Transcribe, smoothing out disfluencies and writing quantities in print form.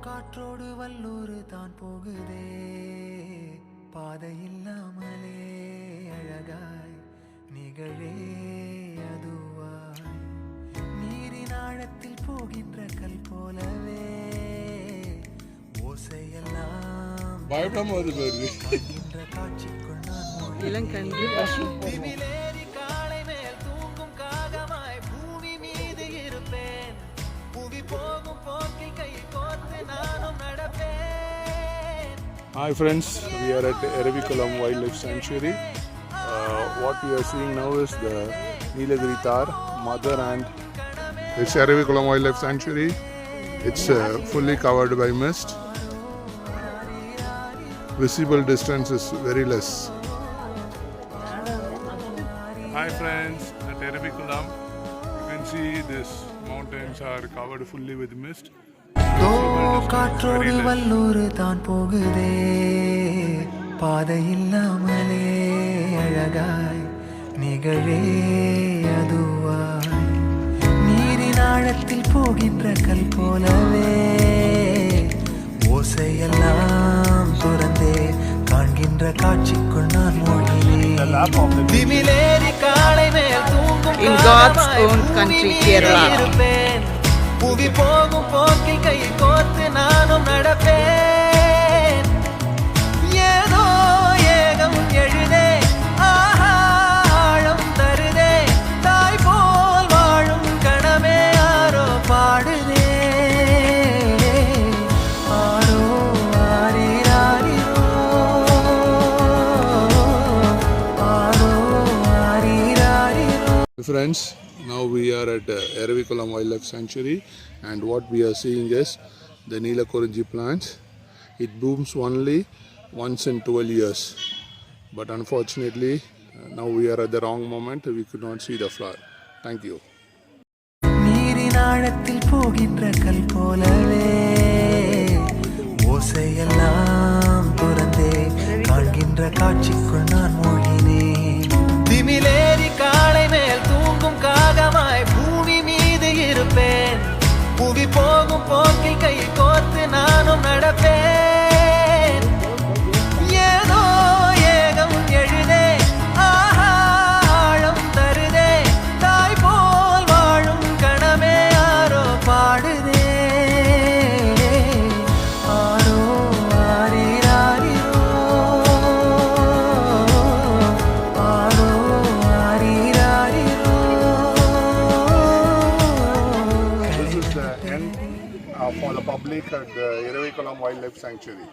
காற்றோடு வல்லூர் தான் போகுதே பாதை இல்லாமலே அழகாய் நிகழே அதுவாய் நீரின் ஆழத்தில் போகின்ற கல் போலவே ஓசையெல்லாம் காண்கின்ற காட்சிக்குள் நான் இளங்கன்று பசி திமிலேறி காளை மேல் தூங்கும் காகமாய் பூமி மீது இருப்பேன் புவி போகும் போக்கில் கை கோர்த்து நானும் நடப்பேன். Hi friends, we are at Eravikulam Wildlife Sanctuary. What we are seeing now is the Nilagiri Thar, mother and it's Eravikulam Wildlife Sanctuary. It's fully covered by mist. Visible distance is very less. Hi friends, at Eravikulam, you can see these mountains are covered fully with mist. காற்றோடு வல்லூர் தான் போகுதே பாதை இல்லாமலே அழகாய் நிகழே அதுவாய் நீரின் ஆழத்தில் போகின்ற கல் போலவே ஓசையெல்லாம் துறந்தே காண்கின்ற காட்சிக்குள் நான் மூழ்கினேன் திமிலேறி காளை மேல் தூங்கும் In God's own country, Kerala. புவி போகும் போக்கில் கை கோர்த்து நானும் நடப்பேன். ஏதோ ஏகம் எழுதே ஆழம் தருதே தாய் போல் வாழும் கணமே யாரோ பாடுதே ஆரோ ஆரீராரிரோ ஆரோ ஆரீராரிரோ. Friends, now we are at Eravikulam Wildlife Sanctuary and what we are seeing is the Neelakurinji plants. It blooms only once in 12 years. But unfortunately, now we are at the wrong moment. We could not see the flower. Thank you. நீரின் ஆழத்தில் போகின்ற கல் போலவே ஓசையெல்லாம் துறந்தே காண்கின்ற காட்சிக்குள் நான் மூழ்கினேன் திமிலேறி காளை மேல் தூங்கும் காகமாய் பூமி மீது இருப்பேன் புவி போகும் போக்கில் கை கோர்த்து நானும் நடப்பேன். ஏதோ ஏகம் எழுதே ஆழம் தருதே தாய் போல் வாழும் கணமே யாரோ பாடுதே ஆரோ ஆரீராரிரோ ஆரோ ஆரீராரிரோ. This is the end for the public at the Eravikulam Wildlife Sanctuary.